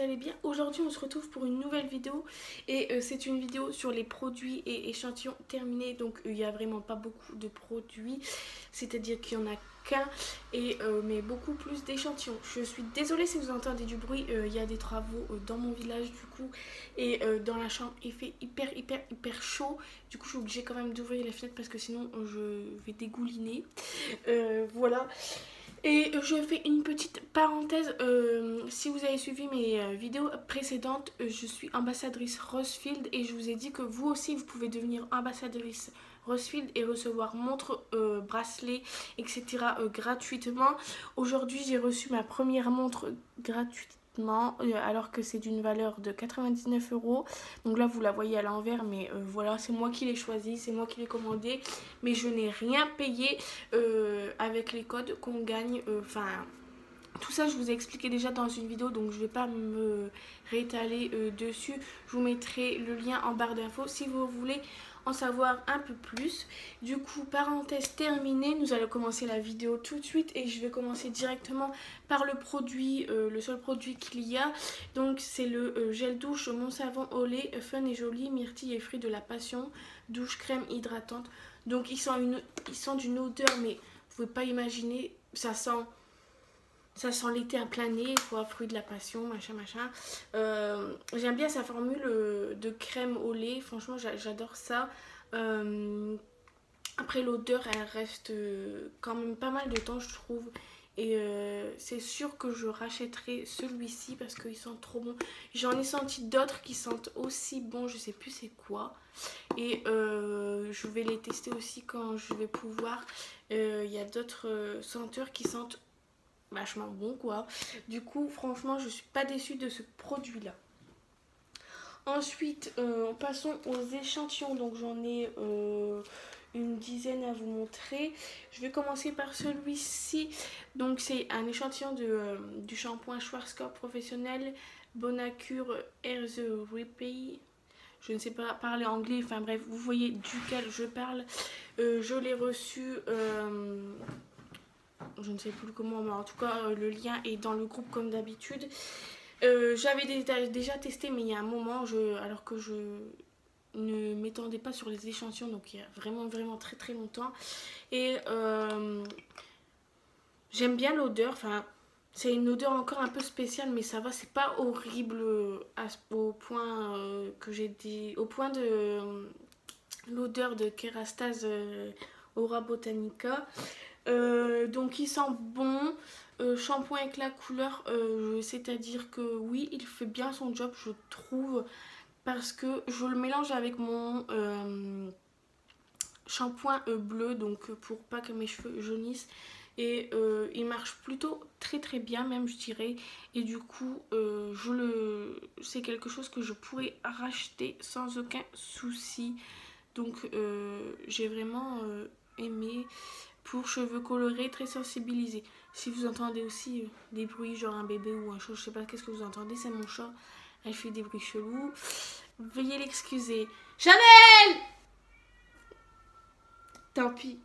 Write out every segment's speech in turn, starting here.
vous allez bien. Aujourd'hui on se retrouve pour une nouvelle vidéo et c'est une vidéo sur les produits et échantillons terminés. Donc il n'y a vraiment pas beaucoup de produits, c'est-à-dire qu'il n'y en a qu'un mais beaucoup plus d'échantillons. Je suis désolée si vous entendez du bruit, il y a des travaux dans mon village du coup et dans la chambre il fait hyper chaud. Du coup je suis obligée quand même d'ouvrir les fenêtres parce que sinon je vais dégouliner. Voilà. Et je fais une petite parenthèse, si vous avez suivi mes vidéos précédentes, je suis ambassadrice Rosefield et je vous ai dit que vous aussi vous pouvez devenir ambassadrice Rosefield et recevoir montre, bracelet, etc. Gratuitement. Aujourd'hui j'ai reçu ma première montre gratuitement alors que c'est d'une valeur de 99 €. Donc là vous la voyez à l'envers mais voilà, c'est moi qui l'ai choisi, c'est moi qui l'ai commandé mais je n'ai rien payé avec les codes qu'on gagne. Enfin tout ça je vous ai expliqué déjà dans une vidéo donc je ne vais pas me réétaler dessus. Je vous mettrai le lien en barre d'infos si vous voulez en savoir un peu plus. Du coup, parenthèse terminée, nous allons commencer la vidéo tout de suite et je vais commencer directement par le produit, le seul produit qu'il y a. Donc c'est le gel douche Mon Savon au lait Fun et Joli, myrtille et fruits de la passion, douche crème hydratante. Donc ils sont d'une odeur mais vous pouvez pas imaginer, ça sent l'été à plein nez, quoi, fruits de la passion, machin. J'aime bien sa formule de crème au lait, franchement j'adore ça. Après l'odeur elle reste quand même pas mal de temps je trouve. Et c'est sûr que je rachèterai celui-ci parce qu'ils sentent trop bons. J'en ai senti d'autres qui sentent aussi bons, je sais plus c'est quoi. Et je vais les tester aussi quand je vais pouvoir. Il y a d'autres senteurs qui sentent vachement bon quoi. Du coup franchement je suis pas déçue de ce produit là. Ensuite passons aux échantillons. Donc j'en ai une dizaine à vous montrer. Je vais commencer par celui-ci. Donc c'est un échantillon du shampoing Schwarzkopf professionnel Bonacure Air the Repair. Je ne sais pas parler anglais, enfin bref, vous voyez duquel je parle. Je l'ai reçu je ne sais plus comment, mais en tout cas le lien est dans le groupe comme d'habitude. J'avais déjà testé mais il y a un moment, alors que je ne m'étendais pas sur les échantillons, donc il y a vraiment très longtemps. Et j'aime bien l'odeur, enfin c'est une odeur encore un peu spéciale mais ça va, c'est pas horrible au point que j'ai dit, au point de l'odeur de Kerastase Aura Botanica. Donc il sent bon. Shampoing avec la couleur, c'est à dire que oui il fait bien son job je trouve, parce que je le mélange avec mon shampoing bleu, donc pour pas que mes cheveux jaunissent, et il marche plutôt très bien même je dirais. Et du coup c'est quelque chose que je pourrais racheter sans aucun souci. Donc j'ai vraiment aimé. Pour cheveux colorés, très sensibilisés. Si vous entendez aussi des bruits genre un bébé ou un chat, je sais pas qu'est-ce que vous entendez, c'est mon chat, elle fait des bruits chelous, veuillez l'excuser. Chanel, tant pis.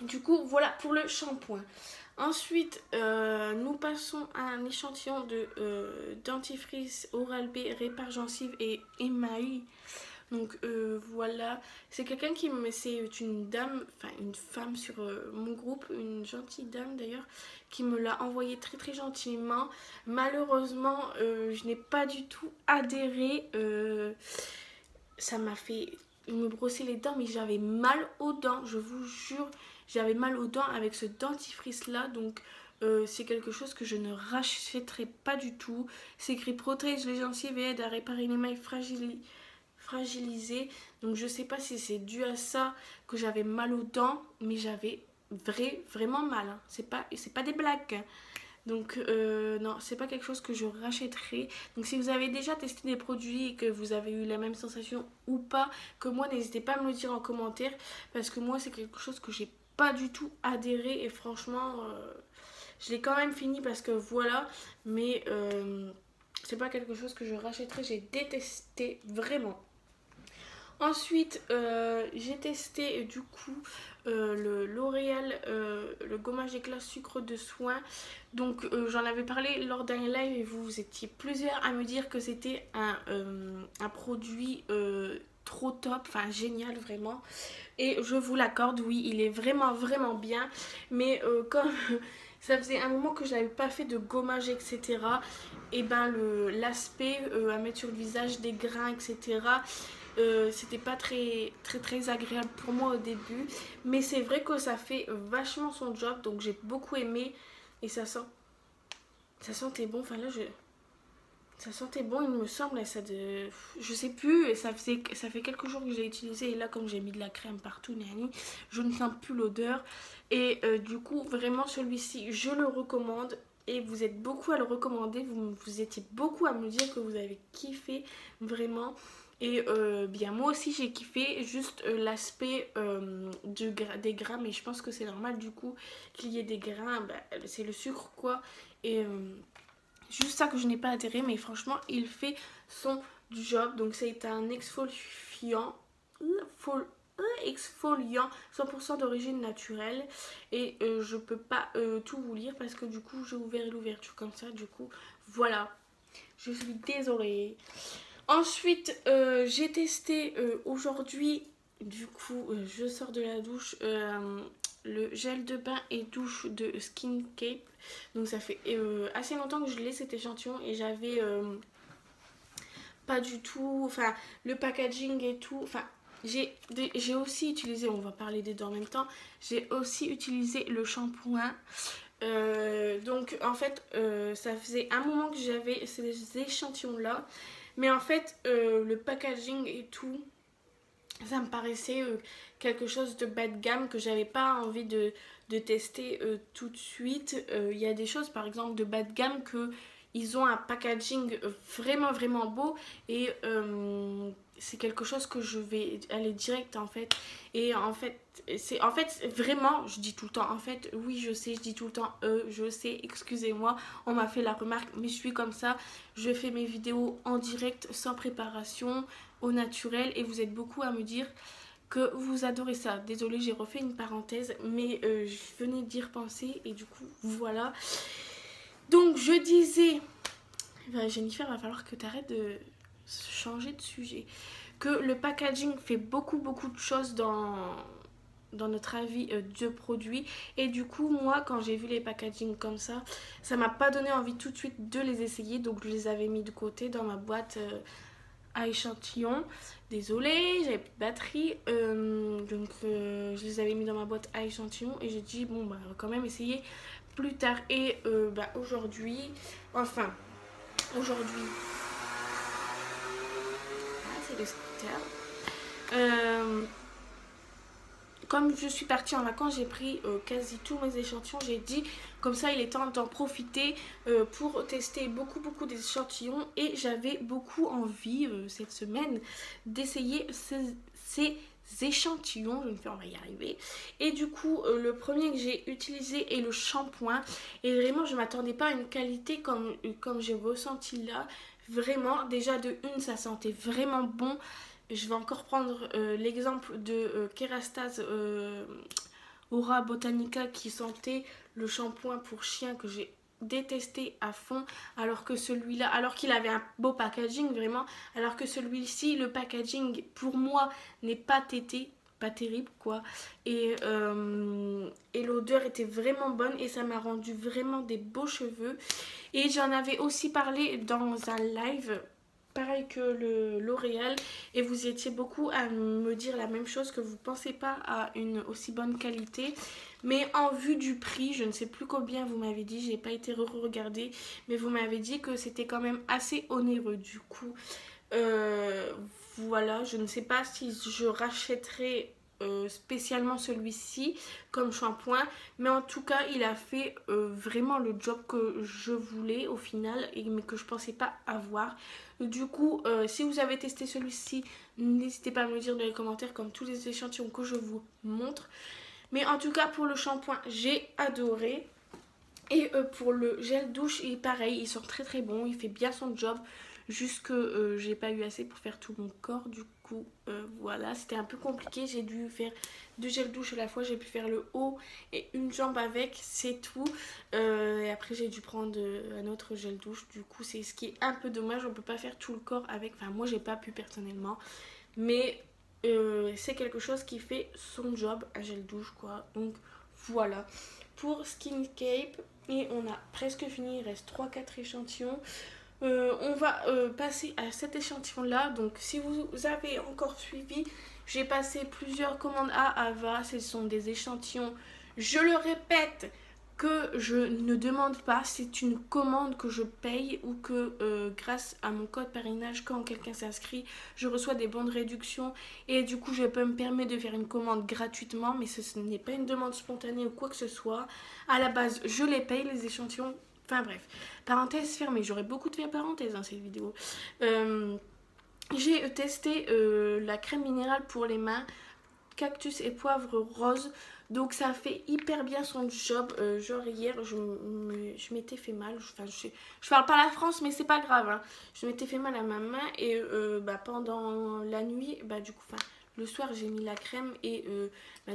Du coup voilà pour le shampoing. Ensuite nous passons à un échantillon de dentifrice Oral-B répare gencives et émail. Donc voilà, c'est quelqu'un c'est une dame, enfin une femme sur mon groupe, une gentille dame d'ailleurs, qui me l'a envoyé très gentiment. Malheureusement, je n'ai pas du tout adhéré. Ça m'a fait me brosser les dents, mais j'avais mal aux dents, je vous jure, j'avais mal aux dents avec ce dentifrice là. Donc c'est quelque chose que je ne rachèterai pas du tout. C'est écrit protège les gencives et aide à réparer l'émail fragilisé. Donc je sais pas si c'est dû à ça que j'avais mal aux dents, mais j'avais vraiment mal, hein. C'est pas des blagues, hein. Donc non, c'est pas quelque chose que je rachèterai. Donc si vous avez déjà testé des produits et que vous avez eu la même sensation ou pas que moi, n'hésitez pas à me le dire en commentaire, parce que moi c'est quelque chose que j'ai pas du tout adhéré et franchement je l'ai quand même fini parce que voilà. Mais c'est pas quelque chose que je rachèterai, j'ai détesté vraiment. Ensuite, j'ai testé du coup le L'Oréal, le gommage éclat sucre de soin. Donc j'en avais parlé lors d'un live et vous étiez plusieurs à me dire que c'était un produit trop top, enfin génial vraiment. Et je vous l'accorde, oui, il est vraiment vraiment bien. Mais comme ça faisait un moment que je n'avais pas fait de gommage, etc. Et ben l'aspect à mettre sur le visage, des grains, etc. C'était pas très agréable pour moi au début, mais c'est vrai que ça fait vachement son job, donc j'ai beaucoup aimé. Et ça sentait bon. Enfin là ça sentait bon, il me semble. Je sais plus, ça fait quelques jours que je l'ai utilisé, et là comme j'ai mis de la crème partout, je ne sens plus l'odeur. Et du coup vraiment celui-ci je le recommande. Et vous êtes beaucoup à le recommander, vous étiez beaucoup à me dire que vous avez kiffé vraiment. Et bien moi aussi j'ai kiffé, juste l'aspect des grains, mais je pense que c'est normal du coup qu'il y ait des grains, bah, c'est le sucre quoi. Et juste ça que je n'ai pas adhéré, mais franchement il fait son job. Donc c'est un exfoliant 100% d'origine naturelle. Et je peux pas tout vous lire parce que du coup j'ai ouvert l'ouverture comme ça, du coup voilà, je suis désolée. Ensuite, j'ai testé aujourd'hui, du coup, je sors de la douche, le gel de bain et douche de Skin Cape. Donc ça fait assez longtemps que je l'ai cet échantillon et j'avais pas du tout, enfin le packaging et tout, enfin j'ai aussi utilisé, on va parler des deux en même temps, j'ai aussi utilisé le shampoing. Donc en fait ça faisait un moment que j'avais ces échantillons là, mais en fait le packaging et tout ça me paraissait quelque chose de bas de gamme que j'avais pas envie de tester tout de suite. Il y a des choses par exemple de bas de gamme que ils ont un packaging vraiment vraiment beau, et c'est quelque chose que je vais aller direct en fait. Et en fait c'est vraiment, je dis tout le temps en fait, oui je sais, je dis tout le temps je sais, excusez-moi, on m'a fait la remarque, mais je suis comme ça, je fais mes vidéos en direct sans préparation, au naturel, et vous êtes beaucoup à me dire que vous adorez ça. Désolée, j'ai refait une parenthèse, mais je venais d'y repenser et du coup voilà. Donc je disais, Jennifer, va falloir que tu arrêtes de changer de sujet, que le packaging fait beaucoup de choses dans notre avis de produits. Et du coup moi quand j'ai vu les packaging comme ça m'a pas donné envie tout de suite de les essayer, donc je les avais mis de côté dans ma boîte à échantillons. Désolée, j'avais plus de batterie, donc je les avais mis dans ma boîte à échantillons et j'ai dit bon bah on va quand même essayer plus tard. Et aujourd'hui, aujourd'hui, c'est le scooter. Comme je suis partie en vacances, j'ai pris quasi tous mes échantillons. J'ai dit, comme ça, il est temps d'en profiter pour tester beaucoup d'échantillons. Et j'avais beaucoup envie cette semaine d'essayer ces échantillons. On va y arriver. Et du coup, le premier que j'ai utilisé est le shampoing. Et vraiment, je ne m'attendais pas à une qualité comme j'ai ressenti là. Vraiment, déjà de une, ça sentait vraiment bon. Je vais encore prendre l'exemple de Kerastase Aura Botanica qui sentait le shampoing pour chien que j'ai détesté à fond, alors que celui-là, alors qu'il avait un beau packaging vraiment, alors que celui-ci, le packaging pour moi n'est pas tété, pas terrible quoi, et l'odeur était vraiment bonne et ça m'a rendu vraiment des beaux cheveux. Et j'en avais aussi parlé dans un live pareil que le L'Oréal, et vous étiez beaucoup à me dire la même chose, que vous ne pensez pas à une aussi bonne qualité, mais en vue du prix, je ne sais plus combien vous m'avez dit, j'ai pas été re-regarder, mais vous m'avez dit que c'était quand même assez onéreux. Du coup voilà, je ne sais pas si je rachèterai spécialement celui-ci comme shampoing, mais en tout cas il a fait vraiment le job que je voulais au final, mais que je pensais pas avoir. Du coup si vous avez testé celui-ci, n'hésitez pas à me le dire dans les commentaires, comme tous les échantillons que je vous montre. Mais en tout cas pour le shampoing j'ai adoré. Et pour le gel douche, il est pareil, il sent très bon, il fait bien son job. juste que j'ai pas eu assez pour faire tout mon corps. Du coup voilà, c'était un peu compliqué, j'ai dû faire 2 gels douche à la fois, j'ai pu faire le haut et une jambe avec, c'est tout. Et après j'ai dû prendre un autre gel douche, du coup c'est ce qui est un peu dommage, on peut pas faire tout le corps avec, enfin moi j'ai pas pu personnellement, mais c'est quelque chose qui fait son job, un gel douche quoi. Donc voilà pour Skincap, et on a presque fini, il reste 3-4 échantillons. On va passer à cet échantillon là. Donc si vous avez encore suivi, j'ai passé plusieurs commandes à Ava. Ce sont des échantillons, je le répète, que je ne demande pas. C'est une commande que je paye, ou que grâce à mon code parrainage, quand quelqu'un s'inscrit, je reçois des bons de réduction. Et du coup je peux me permettre de faire une commande gratuitement. Mais ce n'est pas une demande spontanée ou quoi que ce soit. À la base je les paye, les échantillons. Enfin bref, parenthèse fermée, j'aurais beaucoup de parenthèses dans cette vidéo. J'ai testé la crème minérale pour les mains, cactus et poivre rose. Donc ça fait hyper bien son job. Genre hier je m'étais fait mal. Enfin je parle pas la France mais c'est pas grave. Hein. Je m'étais fait mal à ma main et pendant la nuit, du coup, le soir j'ai mis la crème et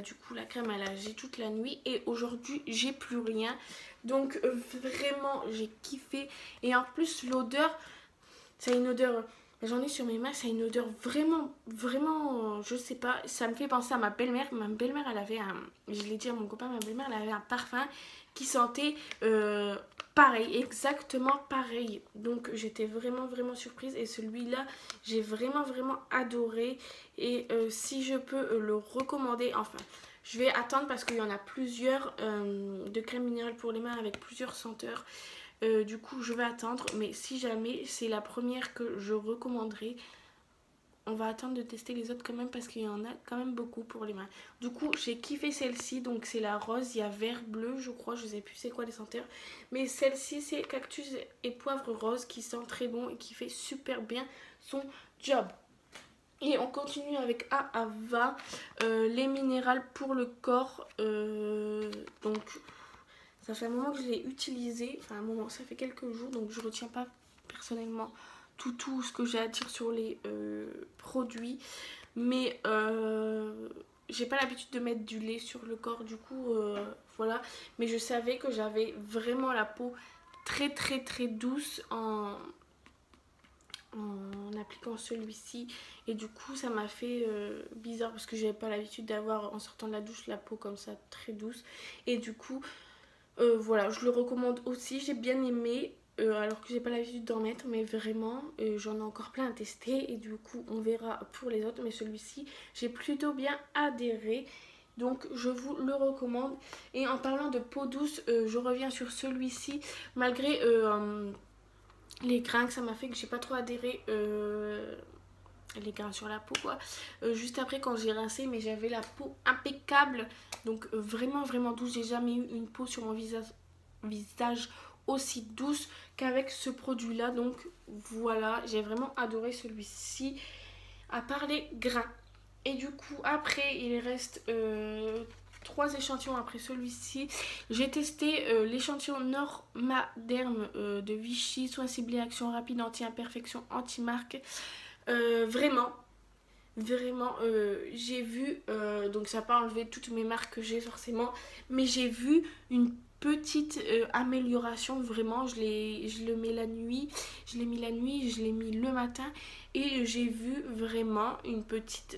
du coup la crème elle a agi toute la nuit, et aujourd'hui j'ai plus rien. Donc vraiment j'ai kiffé, et en plus l'odeur, ça a une odeur, j'en ai sur mes mains, ça a une odeur vraiment, vraiment, je sais pas, ça me fait penser à ma belle-mère. Ma belle-mère elle avait je l'ai dit à mon copain, ma belle-mère elle avait un parfum qui sentait pareil, exactement pareil. Donc j'étais vraiment vraiment surprise, et celui-là j'ai vraiment vraiment adoré. Et si je peux le recommander, enfin je vais attendre parce qu'il y en a plusieurs de crème minérale pour les mains avec plusieurs senteurs. Du coup je vais attendre, mais si jamais c'est la première que je recommanderai, on va attendre de tester les autres quand même parce qu'il y en a quand même beaucoup pour les mains. Du coup j'ai kiffé celle-ci, donc c'est la rose, il y a vert, bleu je crois, je sais plus c'est quoi les senteurs, mais celle-ci c'est cactus et poivre rose qui sent très bon et qui fait super bien son job. Et on continue avec Ava, les minérales pour le corps. Donc ça fait un moment que je l'ai utilisé, enfin un moment, ça fait quelques jours, donc je retiens pas personnellement tout ce que j'ai à dire sur les produits. Mais j'ai pas l'habitude de mettre du lait sur le corps, du coup voilà. Mais je savais que j'avais vraiment la peau très très très douce en appliquant celui-ci, et du coup ça m'a fait bizarre parce que j'avais pas l'habitude d'avoir en sortant de la douche la peau comme ça très douce, et du coup voilà, je le recommande aussi, j'ai bien aimé alors que j'ai pas l'habitude d'en mettre, mais vraiment j'en ai encore plein à tester, et du coup on verra pour les autres, mais celui-ci j'ai plutôt bien adhéré. Donc je vous le recommande. Et en parlant de peau douce, je reviens sur celui-ci, malgré les grains que ça m'a fait, que j'ai pas trop adhéré, les grains sur la peau quoi, juste après quand j'ai rincé, mais j'avais la peau impeccable, donc vraiment vraiment douce. J'ai jamais eu une peau sur mon visage aussi douce qu'avec ce produit là, donc voilà, j'ai vraiment adoré celui-ci à part les grains. Et du coup après il reste 3 échantillons après celui-ci. J'ai testé l'échantillon Normaderm de Vichy, soin ciblé, action rapide, anti-imperfection, anti-marque. Vraiment j'ai vu, donc ça n'a pas enlevé toutes mes marques que j'ai forcément, mais j'ai vu une petite amélioration. Vraiment, je le mets la nuit, je l'ai mis la nuit, je l'ai mis le matin, et j'ai vu vraiment une petite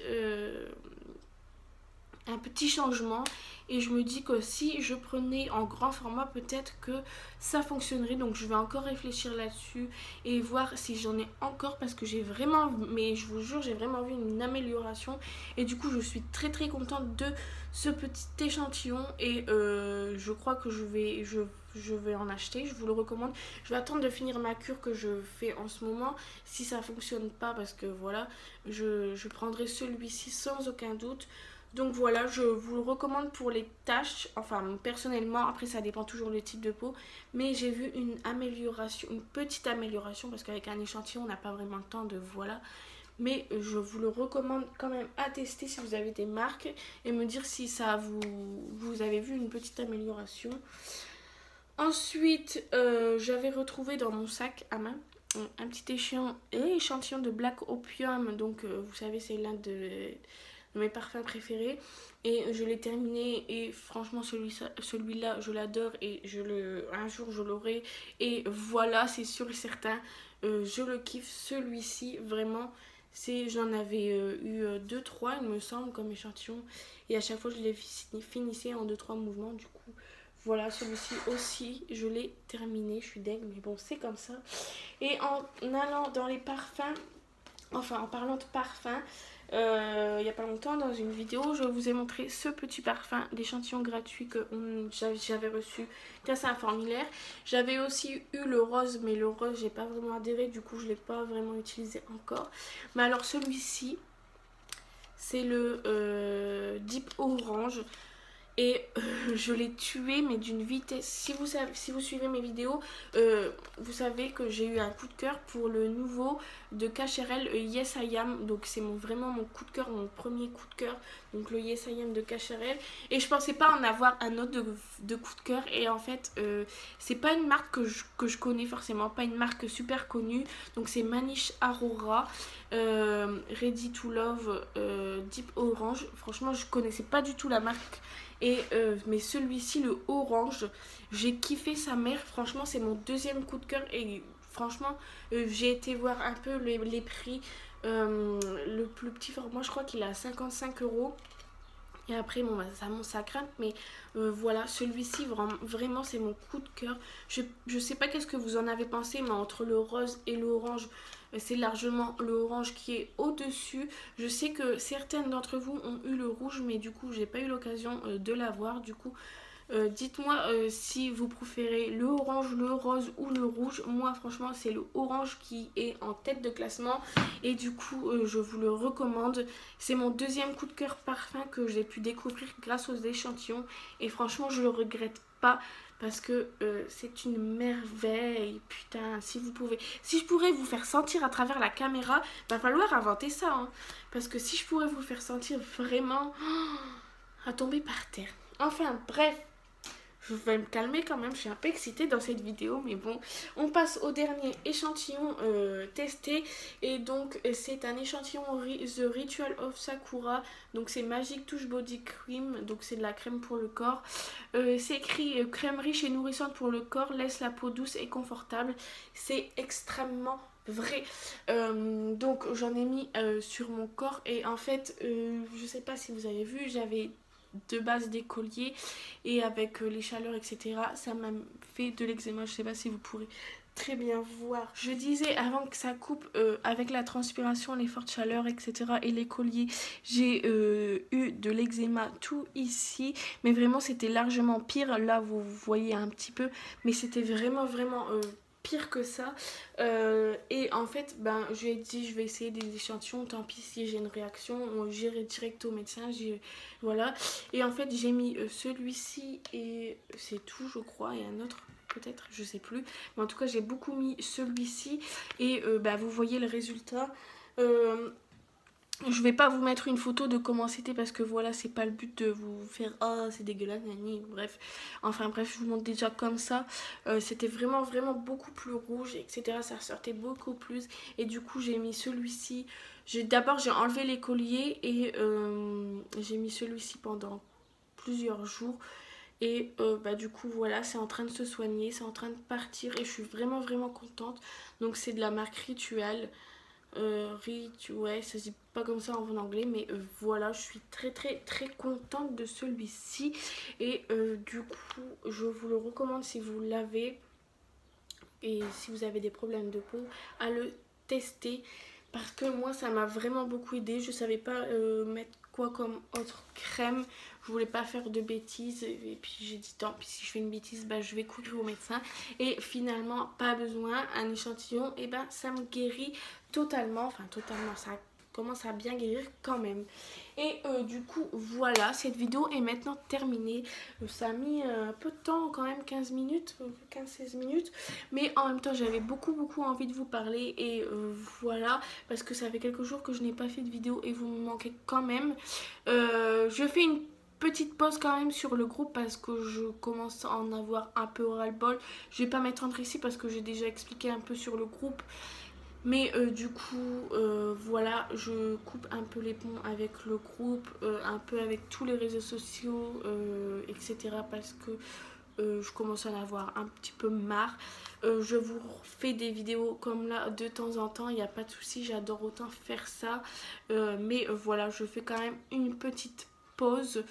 un petit changement, et je me dis que si je prenais en grand format, peut-être que ça fonctionnerait. Donc je vais encore réfléchir là-dessus et voir si j'en ai encore, parce que j'ai vraiment, mais je vous jure, j'ai vraiment vu une amélioration, et du coup je suis très très contente de ce petit échantillon, et je crois que je vais en acheter, je vous le recommande. Je vais attendre de finir ma cure que je fais en ce moment. Si ça fonctionne pas, parce que voilà, je prendrai celui-ci sans aucun doute. Donc voilà, je vous le recommande pour les taches, enfin personnellement, après ça dépend toujours du type de peau, mais j'ai vu une amélioration, une petite amélioration, parce qu'avec un échantillon on n'a pas vraiment le temps de voilà. Mais je vous le recommande quand même à tester si vous avez des marques, et me dire si ça vous avez vu une petite amélioration. Ensuite j'avais retrouvé dans mon sac à main un petit échantillon de Black Opium. Donc vous savez, c'est l'un de mes parfums préférés. Et je l'ai terminé et franchement celui-là je l'adore et un jour je l'aurai. Et voilà, c'est sûr et certain, je le kiffe celui-ci vraiment. J'en avais eu 2-3 il me semble comme échantillon. Et à chaque fois je les finissais en 2-3 mouvements. Du coup voilà, celui-ci aussi je l'ai terminé. Je suis deg mais bon c'est comme ça. Et en allant dans les parfums, enfin en parlant de parfums, il n'y a pas longtemps dans une vidéo je vous ai montré ce petit parfum d'échantillon gratuit que j'avais reçu grâce à un formulaire. J'avais aussi eu le rose mais le rose j'ai pas vraiment adhéré, du coup je l'ai pas vraiment utilisé encore. Mais alors celui-ci c'est le Deep Orange. Et je l'ai tué mais d'une vitesse. Si vous suivez mes vidéos, vous savez que j'ai eu un coup de cœur pour le nouveau de Cacharel, Yes I Am. Donc c'est vraiment mon coup de cœur, mon premier coup de cœur. Donc le Yes I Am de Cacharel. Et je pensais pas en avoir un autre de coup de cœur. Et en fait, c'est pas une marque que je connais forcément. Pas une marque super connue. Donc c'est Manish Aurora, Ready to Love, Deep Orange. Franchement, je connaissais pas du tout la marque. Mais celui-ci, le orange, j'ai kiffé sa mère. Franchement, c'est mon deuxième coup de cœur. Et franchement, j'ai été voir un peu les prix. Le plus petit format, je crois qu'il est à 55 €. Et après, bon, bah, ça monte, ça grimpe. Mais voilà, celui-ci, vraiment, c'est mon coup de cœur. Je sais pas qu'est-ce que vous en avez pensé, mais entre le rose et l'orange, c'est largement le orange qui est au-dessus. Je sais que certaines d'entre vous ont eu le rouge, mais du coup, j'ai pas eu l'occasion de l'avoir. Du coup, dites-moi si vous préférez le orange, le rose ou le rouge. Moi, franchement, c'est le orange qui est en tête de classement. Et du coup, je vous le recommande. C'est mon deuxième coup de cœur parfum que j'ai pu découvrir grâce aux échantillons. Et franchement, je le regrette pas. Parce que c'est une merveille. Putain, si je pourrais vous faire sentir à travers la caméra, va falloir inventer ça. Hein. Parce que si je pourrais vous faire sentir vraiment à tomber par terre. Enfin, bref. Je vais me calmer quand même, je suis un peu excitée dans cette vidéo, mais bon, on passe au dernier échantillon testé. Et donc c'est un échantillon The Ritual of Sakura. Donc c'est Magic Touch Body Cream, donc c'est de la crème pour le corps. C'est écrit crème riche et nourrissante pour le corps, laisse la peau douce et confortable. C'est extrêmement vrai. Donc j'en ai mis sur mon corps. Et en fait, je sais pas si vous avez vu, j'avais de base des colliers et avec les chaleurs etc ça m'a fait de l'eczéma. Je sais pas si vous pourrez très bien voir. Je disais avant que ça coupe, avec la transpiration, les fortes chaleurs etc et les colliers, j'ai eu de l'eczéma tout ici, mais vraiment c'était largement pire. Là vous voyez un petit peu, mais c'était vraiment pire que ça. Et en fait je lui ai dit je vais essayer des échantillons, tant pis si j'ai une réaction, j'irai direct au médecin. Voilà. Et en fait j'ai mis celui-ci et c'est tout je crois, et un autre peut-être, je sais plus, mais en tout cas j'ai beaucoup mis celui-ci. Et vous voyez le résultat. Je vais pas vous mettre une photo de comment c'était parce que voilà, c'est pas le but de vous faire oh c'est dégueulasse, nani, bref. Enfin bref, je vous montre déjà comme ça. C'était vraiment beaucoup plus rouge, etc. Ça ressortait beaucoup plus. Et du coup, j'ai mis celui-ci. D'abord, j'ai enlevé les colliers et j'ai mis celui-ci pendant plusieurs jours. Et du coup, voilà, c'est en train de se soigner, c'est en train de partir. Et je suis vraiment contente. Donc, c'est de la marque Ritual. Ouais, ça se dit pas comme ça en anglais, mais voilà, je suis très contente de celui-ci. Et du coup je vous le recommande si vous l'avez et si vous avez des problèmes de peau à le tester, parce que moi ça m'a vraiment beaucoup aidé. Je savais pas mettre quoi comme autre crème, je voulais pas faire de bêtises et puis j'ai dit tant pis, si je fais une bêtise je vais courir au médecin. Et finalement pas besoin, un échantillon et ça me guérit totalement, enfin totalement, ça commence à bien guérir quand même. Et du coup voilà, cette vidéo est maintenant terminée. Ça a mis un peu de temps quand même, 15 minutes, 15-16 minutes, mais en même temps j'avais beaucoup envie de vous parler. Et voilà, parce que ça fait quelques jours que je n'ai pas fait de vidéo et vous me manquez quand même. Je fais une petite pause quand même sur le groupe parce que je commence à en avoir un peu ras-le-bol. Je vais pas m'étendre ici parce que j'ai déjà expliqué un peu sur le groupe. Mais du coup, voilà, je coupe un peu les ponts avec le groupe, un peu avec tous les réseaux sociaux, etc. Parce que je commence à en avoir un petit peu marre. Je vous fais des vidéos comme là de temps en temps, il n'y a pas de souci, j'adore autant faire ça. Mais voilà, je fais quand même une petite pause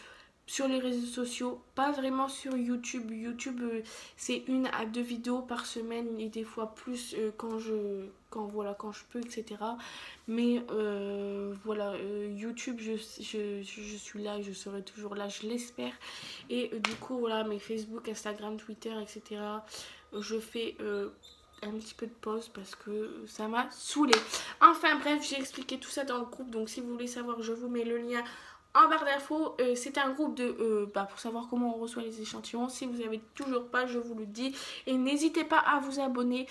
sur les réseaux sociaux, pas vraiment sur YouTube. YouTube, c'est 1 à 2 vidéos par semaine et des fois plus quand je peux, etc. Mais voilà, YouTube, je suis là et je serai toujours là, je l'espère. Et du coup, voilà, mes Facebook, Instagram, Twitter, etc. Je fais un petit peu de pause parce que ça m'a saoulée. Enfin bref, j'ai expliqué tout ça dans le groupe, donc si vous voulez savoir, je vous mets le lien en barre d'infos. C'est un groupe de pour savoir comment on reçoit les échantillons. Si vous n'avez toujours pas, je vous le dis. Et n'hésitez pas à vous abonner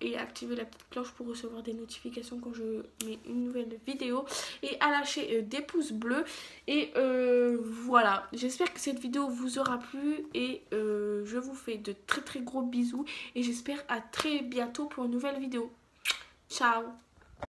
et activer la petite cloche pour recevoir des notifications quand je mets une nouvelle vidéo. Et à lâcher des pouces bleus. Et voilà, j'espère que cette vidéo vous aura plu. Et je vous fais de très très gros bisous. Et j'espère à très bientôt pour une nouvelle vidéo. Ciao!